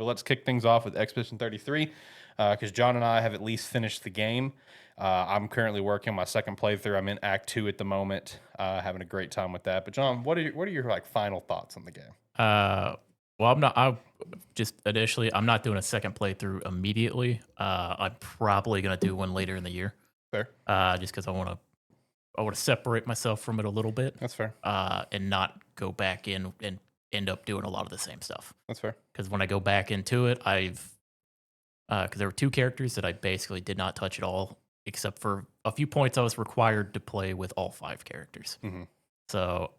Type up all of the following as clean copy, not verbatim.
But let's kick things off with Expedition 33 because John and I have at least finished the game. I'm currently working my second playthrough. I'm in Act 2 at the moment, having a great time with that. But John, what are your like final thoughts on the game? Well, I'm not. I just initially, I'm not doing a second playthrough immediately. I'm probably gonna do one later in the year. Fair. Just because I want to separate myself from it a little bit. That's fair. And not go back in and end up doing a lot of the same stuff. That's fair. Because when I go back into it, because there were two characters that I basically did not touch at all, except for a few points I was required to play with all 5 characters. Mm-hmm. So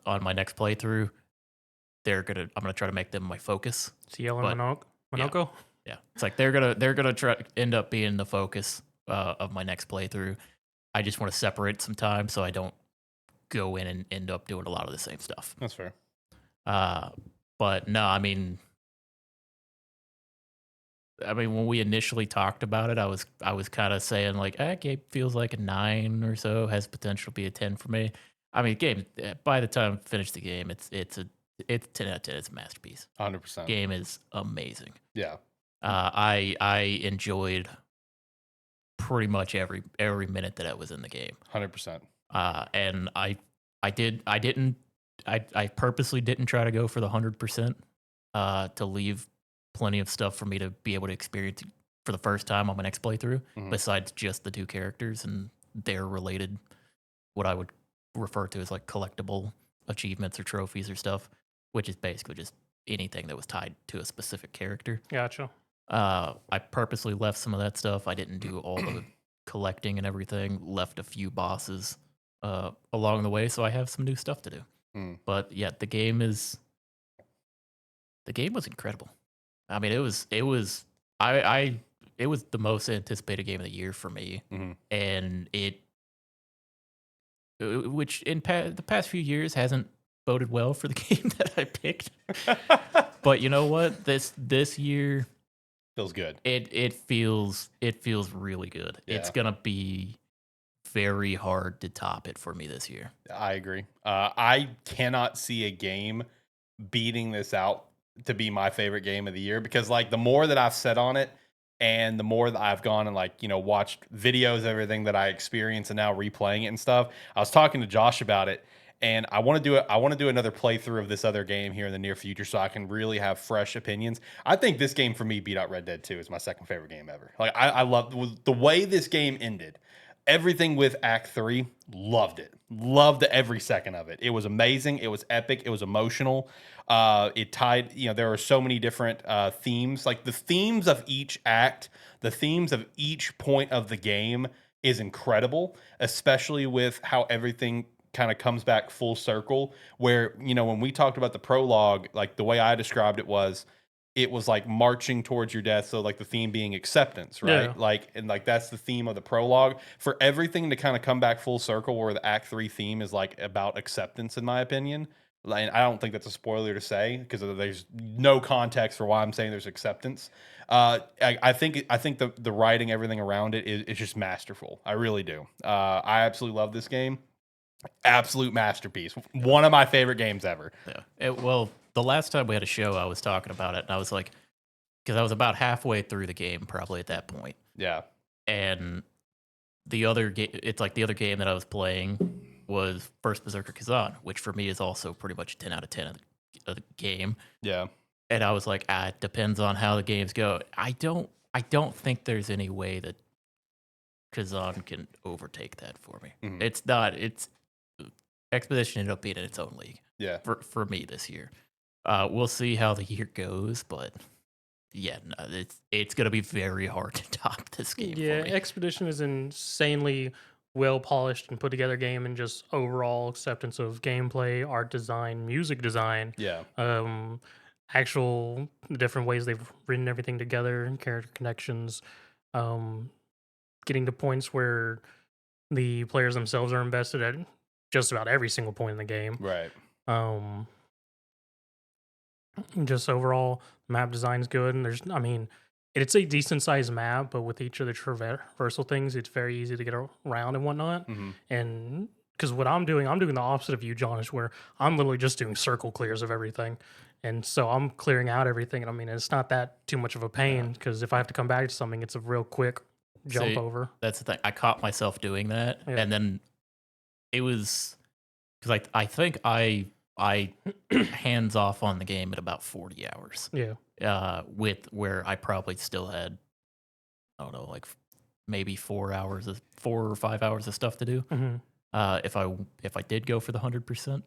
on my next playthrough, I'm gonna try to make them my focus. Cielo and Monoko? Yeah, it's like they're gonna try end up being the focus of my next playthrough. I just want to separate some time so I don't go in and end up doing a lot of the same stuff. That's fair. But no, I mean, when we initially talked about it, I was kind of saying like, game feels like a 9 or so, has potential to be a 10 for me. I mean, game by the time I finish the game, it's 10 out of 10. It's a masterpiece. 100%. Game is amazing. Yeah. I enjoyed pretty much every minute that I was in the game. 100%. And I purposely didn't try to go for the 100% to leave plenty of stuff for me to be able to experience for the first time on my next playthrough, besides just the 2 characters and their related, what I would refer to as like collectible achievements or trophies or stuff, which is basically just anything that was tied to a specific character. Gotcha. I purposely left some of that stuff. I didn't do all the collecting and everything. Left a few bosses along the way, so I have some new stuff to do. But yeah, the game was incredible. I mean, it was it was the most anticipated game of the year for me, and which in the past few years hasn't boded well for the game that I picked. But you know what? This year feels good. It feels really good. Yeah. It's gonna be very hard to top it for me this year. I agree. I cannot see a game beating this out to be my favorite game of the year, because like the more that I've said on it and the more that I've gone and like, watched videos, everything that I experience and now replaying it and stuff. I was talking to Josh about it, and I want to do it. I want to do another playthrough of this other game here in the near future so I can really have fresh opinions. I think this game for me beat out Red Dead 2 is my second favorite game ever. Like I love the way this game ended. Everything with Act 3, loved it. Loved every second of it. It was amazing. It was epic. It was emotional. It tied, there were so many different themes. Like the themes of each act, the themes of each point of the game is incredible, especially with how everything kind of comes back full circle. Where, when we talked about the prologue, like the way I described it was like marching towards your death. So like the theme being acceptance, right? Yeah. That's the theme of the prologue. For everything to kind of come back full circle, where the Act 3 theme is like about acceptance, in my opinion. And I don't think that's a spoiler to say, because there's no context for why I'm saying there's acceptance. I think the writing, everything around it is just masterful. I really do. I absolutely love this game. Absolute masterpiece. One of my favorite games ever. Yeah. Well, the last time we had a show, I was talking about it, and I was like, because I was about halfway through the game, probably at that point. Yeah. And the other game that I was playing was First Berserker Kazan, which for me is also pretty much a 10 out of 10 of the game. Yeah. And I was like, it depends on how the games go. I don't think there's any way that Kazan can overtake that for me. Mm-hmm. It's Expedition ended up being in its own league. Yeah. For me this year. We'll see how the year goes, but yeah, no, it's going to be very hard to top this game. Yeah, for me. Expedition is insanely well polished and put together game, and just overall acceptance of gameplay, art design, music design. Yeah. Actual different ways they've written everything together, character connections, getting to points where the players themselves are invested at just about every single point in the game. Right. Just overall map design is good, and it's a decent sized map, but with each of the traversal things, it's very easy to get around and whatnot. Mm-hmm. And because what I'm doing the opposite of you, John, is where I'm literally just doing circle clears of everything. And so I'm clearing out everything. And I mean, it's not that too much of a pain because if I have to come back to something, it's a real quick jump See, over. that's the thing. I caught myself doing that, Yeah. and then it was because I think I hands off on the game at about 40 hours. Yeah. With where I probably still had, I don't know, like maybe 4 or 5 hours of stuff to do. Hmm. If I did go for the 100%.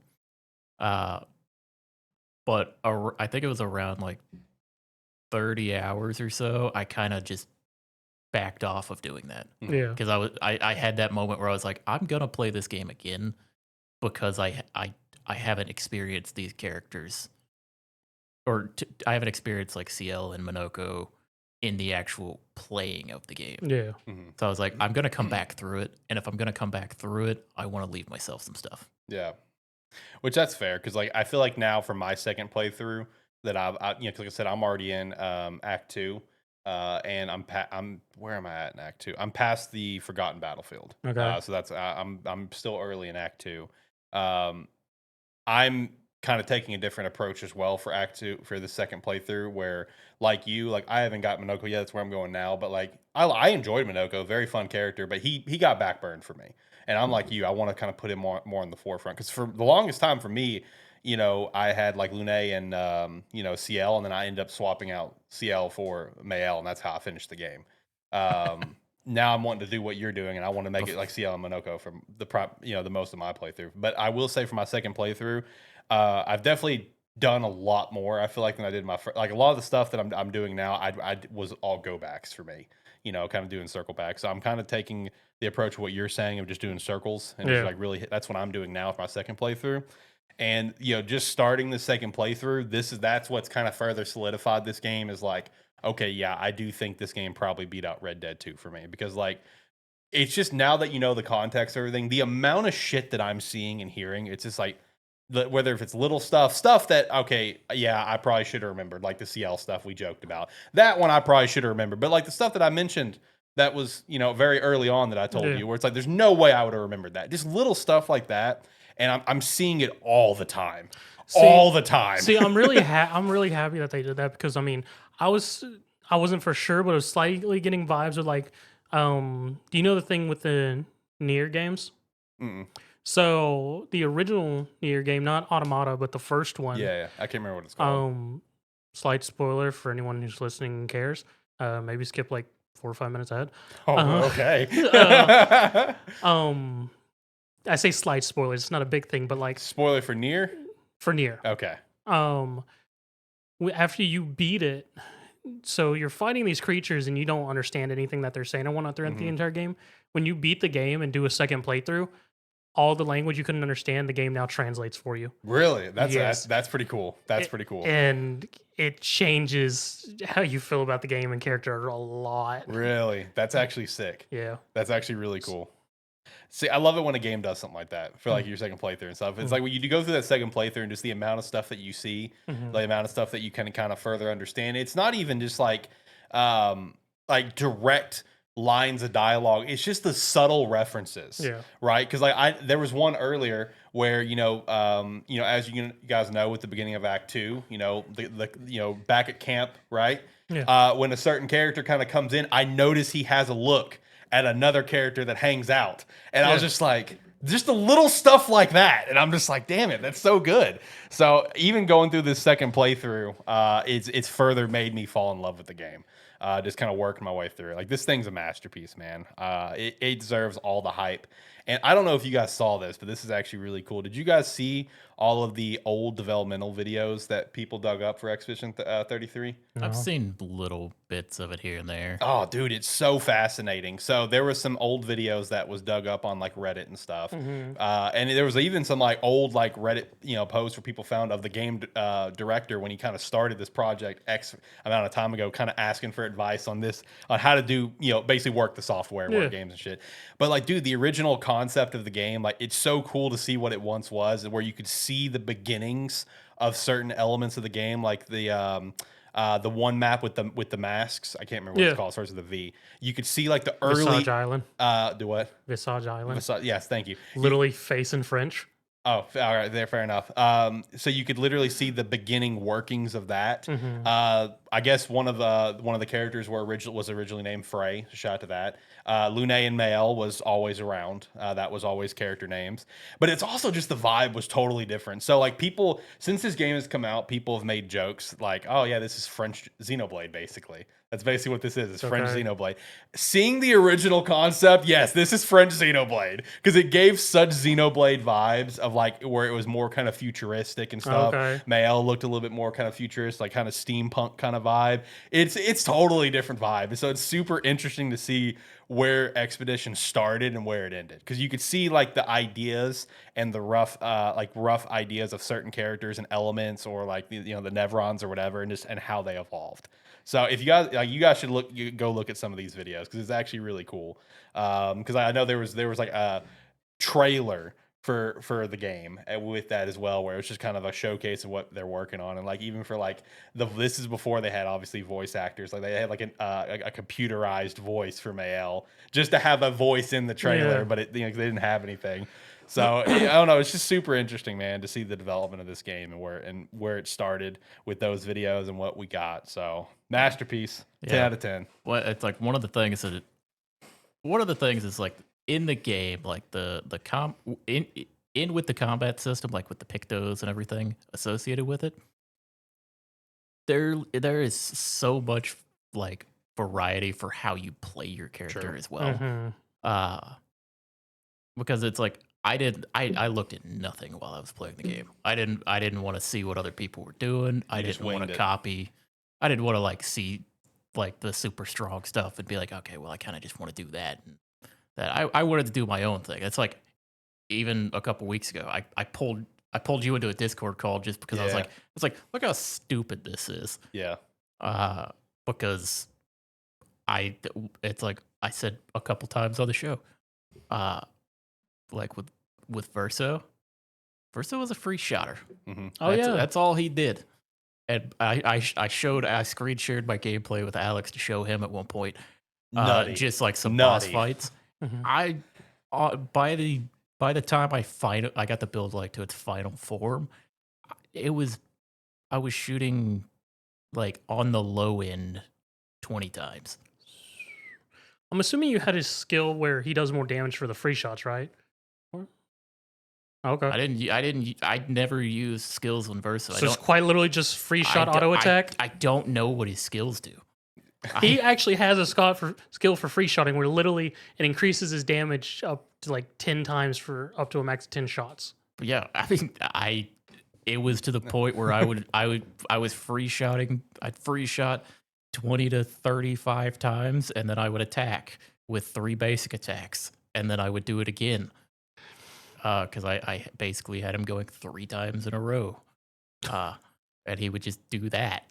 But I think it was around like 30 hours or so. I kind of just backed off of doing that Yeah. because I had that moment where I was like, I'm gonna play this game again because I haven't experienced these characters, or I haven't experienced like CL and Monoko in the actual playing of the game. Yeah. So I was like, I'm gonna come back through it, and if I'm gonna come back through it, I want to leave myself some stuff. Yeah. Which that's fair because like I feel like now for my second playthrough that you know, like I said, I'm already in Act 2, and I'm where am I at in Act 2? I'm past the Forgotten Battlefield. Okay. So that's I'm still early in Act 2. I'm kind of taking a different approach as well for Act 2 for the second playthrough where like you, like I haven't got Minoko yet, that's where I'm going now, but like I enjoyed Minoko, very fun character, but he got backburned for me. And I'm like you, I want to kind of put him more in the forefront because for the longest time for me, you know, I had like Lune and you know, CL, and then I ended up swapping out CL for Mael, and that's how I finished the game. Now I'm wanting to do what you're doing, and I want to make it like CL and Monoko from you know, the most of my playthrough. But I will say for my second playthrough, I've definitely done a lot more. I feel like than I did my like a lot of the stuff that I'm doing now. I was all go backs for me, you know, kind of doing circle back. So I'm kind of taking the approach of what you're saying of just doing circles and just like really that's what I'm doing now for my second playthrough. And you know, just starting the second playthrough, that's what's kind of further solidified this game is like, okay, yeah, I do think this game probably beat out Red Dead 2 for me because like it's just now that you know the context of everything, the amount of shit that I'm seeing and hearing, it's just like whether if it's little stuff that okay, yeah, I probably should have remembered, like the CL stuff we joked about. That one I probably should have remembered, but like the stuff that I mentioned that was, you know, very early on that I told you, where it's like there's no way I would have remembered that. Just little stuff like that, and I'm seeing it all the time, all the time. See, I'm really happy that they did that because I mean, I wasn't for sure, but I was slightly getting vibes of like, do you know the thing with the Nier games? Mm-mm. So the original Nier game, not Automata, but the first one. Yeah, I can't remember what it's called. Slight spoiler for anyone who's listening and cares. Maybe skip like 4 or 5 minutes ahead. Oh, okay. I say slight spoilers. It's not a big thing, but like spoiler for Nier. For Nier. Okay. After you beat it, so you're fighting these creatures and you don't understand anything that they're saying or whatnot throughout the entire game. When you beat the game and do a second playthrough, all the language you couldn't understand, the game now translates for you. Really? That's pretty cool. That's pretty cool. And it changes how you feel about the game and character a lot. Really? That's actually sick. Yeah. That's actually really cool. See, I love it when a game does something like that for like your second playthrough and stuff. It's like when you go through that second playthrough and just the amount of stuff that you see, the amount of stuff that you kind of further understand. It's not even just like direct lines of dialogue. It's just the subtle references, right? Because like there was one earlier where you know as you guys know at the beginning of Act 2, you know the back at camp, right? Yeah. When a certain character kind of comes in, I notice he has a look at another character that hangs out. And I was just like, just the little stuff like that. And I'm just like, damn it, that's so good. So even going through this second playthrough, it's further made me fall in love with the game. Just kind of working my way through it. Like this thing's a masterpiece, man. It deserves all the hype. And I don't know if you guys saw this, but this is actually really cool. Did you guys see all of the old developmental videos that people dug up for Expedition 33? No. I've seen little bits of it here and there. Oh, dude, it's so fascinating. So there was some old videos that was dug up on like Reddit and stuff, and there was even some like old like Reddit posts where people found of the game director when he kind of started this project X amount of time ago, kind of asking for advice on how to do basically work the software, work games and shit. But like, dude, the original concept of the game, like it's so cool to see what it once was, where you could see the beginnings of certain elements of the game, like the one map with the masks. I can't remember what it's called. It starts with a V. You could see like the early Visage Island. Do what? Visage Island. Yes, thank you. Literally face in French. Oh, all right, there, fair enough. So you could literally see the beginning workings of that. Hmm. I guess one of the characters was originally named Frey. Shout out to that. Lune and Mael was always around. That was always character names. But it's also just the vibe was totally different. So like people, since this game has come out, people have made jokes like, "Oh yeah, this is French Xenoblade." Basically, that's basically what this is. It's French Okay. Xenoblade. Seeing the original concept, yes, this is French Xenoblade because it gave such Xenoblade vibes of like where it was more kind of futuristic and stuff. Okay. Mael looked a little bit more kind of futurist, like kind of steampunk kind of vibe. It's totally different vibe, and so it's super interesting to see where Expedition started and where it ended because you could see like the ideas and the rough ideas of certain characters and elements or like the Nevrons or whatever, and just and how they evolved. So if you guys should go look at some of these videos because it's actually really cool. Because I know there was like a trailer for the game with that as well, where it's just kind of a showcase of what they're working on, and like even for like this is before they had obviously voice actors, like they had like a computerized voice for Mael just to have a voice in the trailer, Yeah. but they didn't have anything. So I don't know. It's just super interesting, man, to see the development of this game and where it started with those videos and what we got. So masterpiece, 10 out of 10. Well, it's like one of the things is like in the game, like the com in with the combat system, like with the pictos and everything associated with it. There is so much like variety for how you play your character True. as well. Hmm. Uh, because it's like I looked at nothing while I was playing the game. I didn't want to see what other people were doing. I You just didn't want winged to it. copy. I didn't want to like see like the super strong stuff and be like, okay, well, I kind of just want to do that. And that I wanted to do my own thing. It's like even a couple weeks ago, I pulled you into a Discord call just because I was Yeah. like, look how stupid this is. Yeah. Uh, because it's like I said a couple times on the show, uh, like with Verso. Verso was a free shotter. Hmm. Oh yeah. That's all he did. And I screen shared my gameplay with Alex to show him at one point, Nutty. just like some boss Nutty. fights. Hmm. I by the time I got the build like to its final form, it was I was shooting like on the low end 20 times. I'm assuming you had his skill where he does more damage for the free shots, right? Okay. I never used skills on Versa. So it's quite literally just free shot auto attack. I don't know what his skills do. He actually has a skill for free shotting where literally it increases his damage up to like 10 times for up to a max of 10 shots. But yeah, I mean, it was to the point where I was free shotting. I'd free shot 20 to 35 times, and then I would attack with 3 basic attacks, and then I would do it again. Because I basically had him going 3 times in a row, and he would just do that.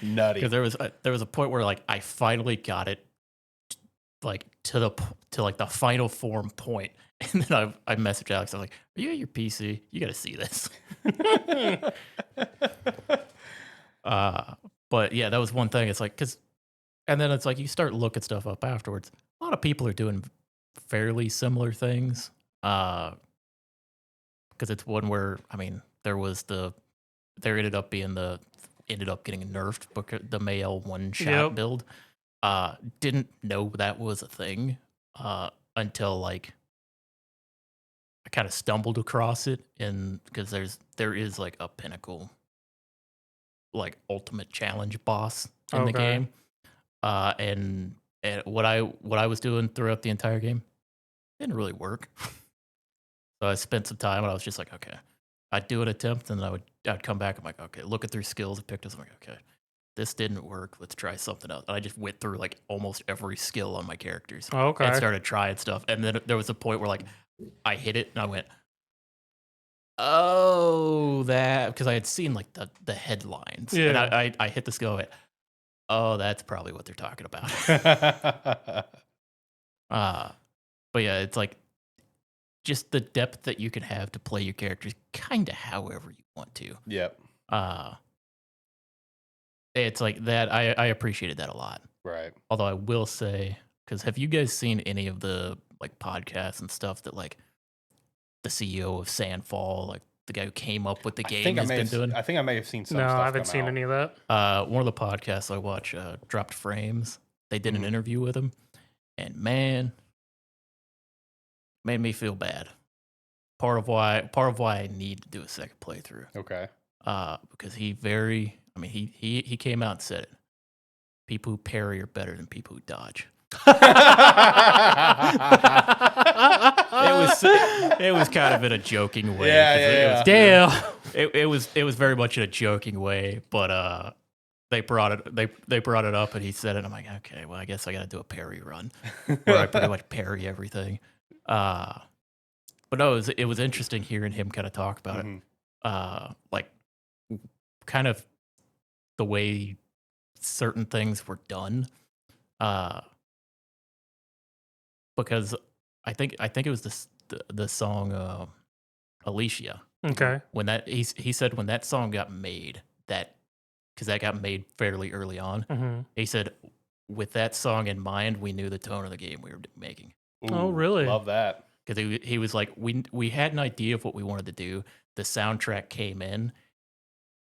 Nutty. Because there was a point where like I finally got it, like to like the final form point, and then I messaged Alex. I was like, "Are you at your PC? You got to see this." But yeah, that was one thing. It's like and then it's like you start looking stuff up afterwards. A lot of people are doing fairly similar things. Because it's one where I mean there ended up getting nerfed because the Mael one shot Yep. build. Didn't know that was a thing until like I kind of stumbled across it, and because there is like a pinnacle, like ultimate challenge boss in the Okay. game, and what I was doing throughout the entire game didn't really work. So I spent some time and I was just like, okay, I'd do an attempt and I'd come back. I'm like, okay, looking through skills and pictures. I'm like, okay, this didn't work. Let's try something else. And I just went through like almost every skill on my characters Okay. and started trying stuff. And then there was a point where like I hit it and I went, oh, that, because I had seen like the headlines. And Yeah. I hit the skill. I went, oh, that's probably what they're talking about. But yeah, it's like just the depth that you can have to play your characters kind of however you want to. Yep. It's like that. I appreciated that a lot. Right. Although I will say, because have you guys seen any of the like podcasts and stuff that like the CEO of Sandfall, like the guy who came up with the game, think has been doing. I think I may have seen some. No, stuff I haven't come seen out. any of that. One of the podcasts I watch, Dropped Frames, they did Mm-hmm. an interview with him, and man, made me feel bad. Part of why I need to do a second playthrough. Okay. Because he came out and said it. People who parry are better than people who dodge. It was kind of in a joking way. Yeah. Damn. It was very much in a joking way, but they brought it up and he said it. I'm like, okay, well, I guess I got to do a parry run where I pretty much parry everything. But no, it was interesting hearing him kind of talk about it, like kind of the way certain things were done. Because I think it was the song Alicia. Okay. When that he said when that song got made, because that got made fairly early on. He said with that song in mind, we knew the tone of the game we were making. Oh, really? Love that. Because he was like, we had an idea of what we wanted to do. The soundtrack came in,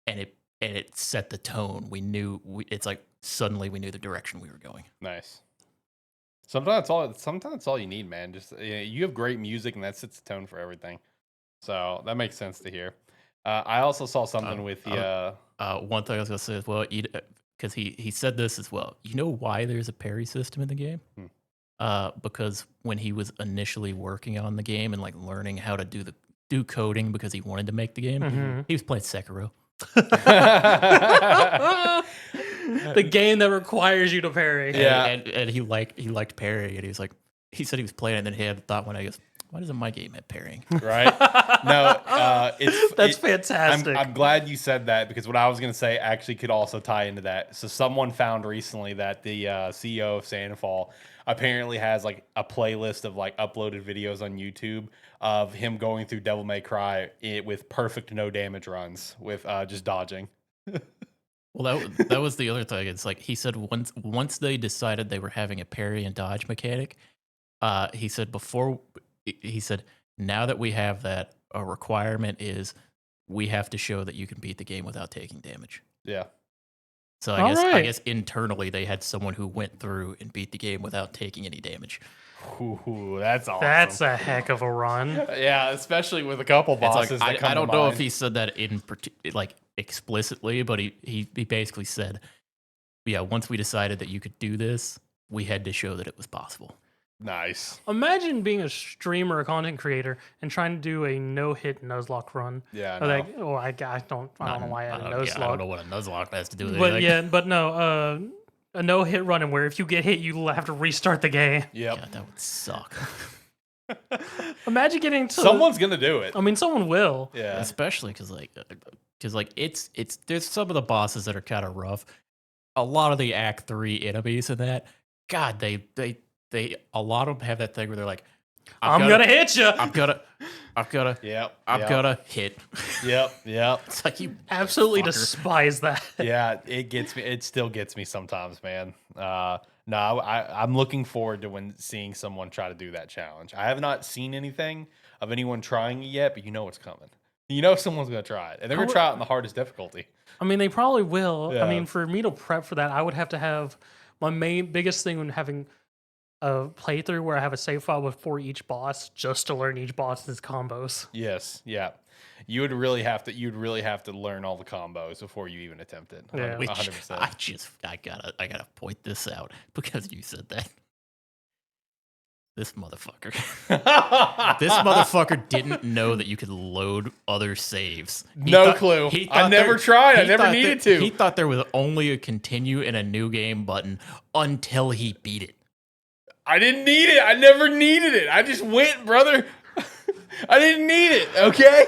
and it set the tone. We knew it's like suddenly we knew the direction we were going. Nice. Sometimes it's all you need, man. Just you have great music, and that sets the tone for everything. So that makes sense to hear. I also saw something with the. One thing I was gonna say as well, because he said this as well. You know why there's a parry system in the game? Because when he was initially working on the game and like learning how to do coding because he wanted to make the game, he was playing Sekiro. The game that requires you to parry. Yeah. And he liked parry, and he said he was playing it, and then he had the thought one day, he goes, why doesn't my game have parrying? Right? No, That's fantastic. I'm glad you said that, because what I was going to say actually could also tie into that. So someone found recently that the CEO of Sandfall apparently has like a playlist of like uploaded videos on YouTube of him going through Devil May Cry with perfect no damage runs with just dodging. Well, that was the other thing. It's like he said once they decided they were having a parry and dodge mechanic, he said now that we have that, a requirement is we have to show that you can beat the game without taking damage. Yeah. So I guess internally they had someone who went through and beat the game without taking any damage. Ooh, that's awesome. That's a heck of a run. Yeah, especially with a couple bosses. Like, I don't know if he said that like explicitly, but he basically said, yeah, once we decided that you could do this, we had to show that it was possible. Nice. Imagine being a streamer, a content creator, and trying to do a no-hit Nuzlocke run. Yeah, Or like, I don't know why I had a Nuzlocke. I don't know what a Nuzlocke has to do with it. But a no-hit run, and where if you get hit, you have to restart the game. Yep. God, that would suck. Imagine getting to Someone's gonna do it. I mean, someone will. Yeah. Especially because it's there's some of the bosses that are kind of rough. A lot of the Act 3 enemies in that, God, they a lot of them have that thing where they're like, I'm gonna hit you. I'm gonna hit. Yep. It's like you Absolutely fucker. despise that. Yeah, it gets me. It still gets me sometimes, man. No, I'm looking forward to seeing someone try to do that challenge. I have not seen anything of anyone trying it yet, but you know it's coming. You know someone's gonna try it, and they're gonna try it in the hardest difficulty. I mean, they probably will. Yeah. I mean, for me to prep for that, I would have to have my biggest thing when having a playthrough where I have a save file for each boss just to learn each boss's combos. Yes, yeah. You'd really have to learn all the combos before you even attempt it. Yeah. 100%. I gotta point this out because you said that. This motherfucker. This motherfucker didn't know that you could load other saves. No clue. I never tried. I never needed to. He thought there was only a continue and a new game button until he beat it. I didn't need it. I never needed it. I just went, brother. I didn't need it. Okay.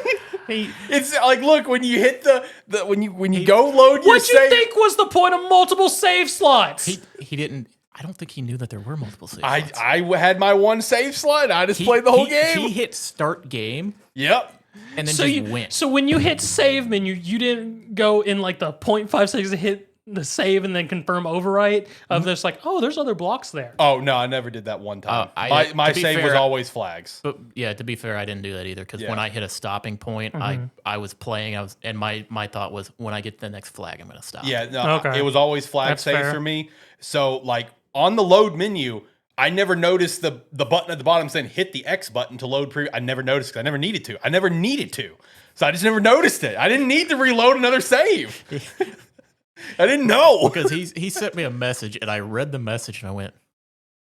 It's like, look, when you hit when you go load your What save. you think was the point of multiple save slots? He didn't. I don't think he knew that there were multiple save I slots. had my one save slot. I just played the whole game. He hit start game. Yep. And then went. So when you hit save menu, you didn't go in like the 0.5 seconds to hit the save and then confirm overwrite of this, like, oh, there's other blocks there. Oh no, I never did that one time. To My be save was fair, always flags. But yeah, to be fair, I didn't do that either because Yeah. when I hit a stopping point, I was playing. And my thought was when I get to the next flag, I'm gonna stop. Yeah, no, Okay. it was always flag That's save fair. for me. So like on the load menu, I never noticed the button at the bottom saying hit the X button to load I never noticed because I never needed to. So I just never noticed it. I didn't need to reload another save. I didn't know. Because he sent me a message and I read the message and I went,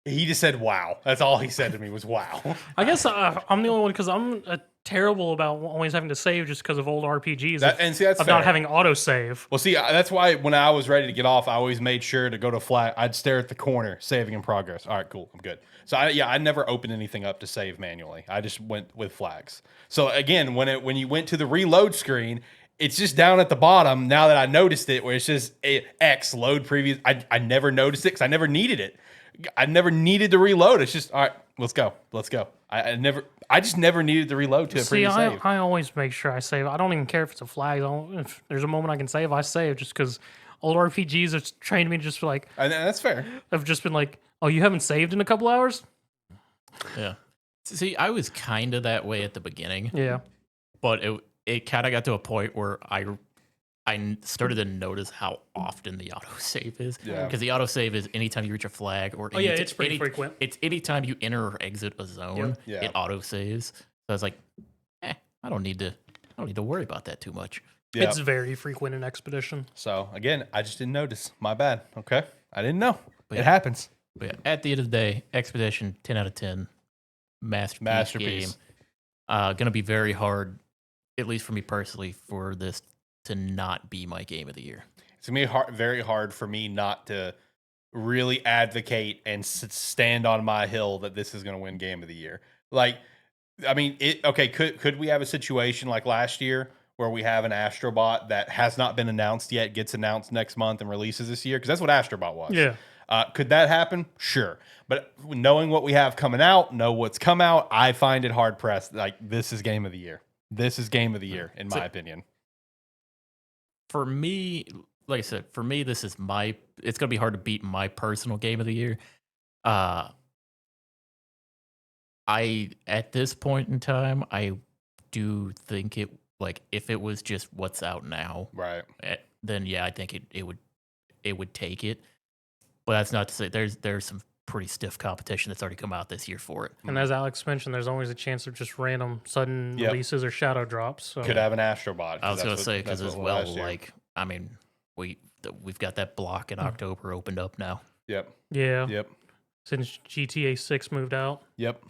He just said wow. That's all he said to me was wow. I guess I'm the only one because I'm terrible about always having to save just because of old RPGs. And see, that's of fair. not having autosave. Well, see, that's why when I was ready to get off, I always made sure to go to flag. I'd stare at the corner, saving in progress. All right, cool, I'm good. So I never opened anything up to save manually. I just went with flags. So again, when you went to the reload screen, it's just down at the bottom. Now that I noticed it, where it's just X load previous. I never noticed it because I never needed it. I never needed to reload. It's just all right. Let's go. I just never needed to reload to a previous save. I always make sure I save. I don't even care if it's a flag. If there's a moment I can save, I save just because old RPGs have trained me to just be like. And that's fair. I've just been like, oh, you haven't saved in a couple hours? yeah. See, I was kind of that way at the beginning. Yeah. But it kind of got to a point where I started to notice how often the autosave is. Yeah. Because the autosave is anytime you reach a flag or It's pretty frequent. It's anytime you enter or exit a zone, Yep. Yeah. it autosaves. So I was like, I don't need to worry about that too much. Yeah. It's very frequent in Expedition. So again, I just didn't notice. My bad. Okay, I didn't know. But It yeah. happens. But yeah, at the end of the day, Expedition 10 out of 10, masterpiece. game. Gonna be very hard, at least for me personally, for this to not be my game of the year. It's gonna be very hard for me not to really advocate and stand on my hill that this is gonna win game of the year. Like, I mean, could we have a situation like last year where we have an Astrobot that has not been announced yet, gets announced next month and releases this year? Because that's what Astrobot was. Yeah. Could that happen? Sure. But knowing what we have coming out, know what's come out, I find it hard pressed. Like, this is game of the year. This is game of the year, in my opinion. For me, like I said, this is it's going to be hard to beat my personal game of the year. At this point in time, I do think if it was just what's out now, right? Then yeah, I think it would take it. But that's not to say there's some pretty stiff competition that's already come out this year for it. And as Alex mentioned, there's always a chance of just random sudden releases or shadow drops. So. Could have an Astrobot. I was going to say, because as well, I mean, we've got that block in October opened up now. Yep. Yeah. Yep. Since GTA 6 moved out. Yep.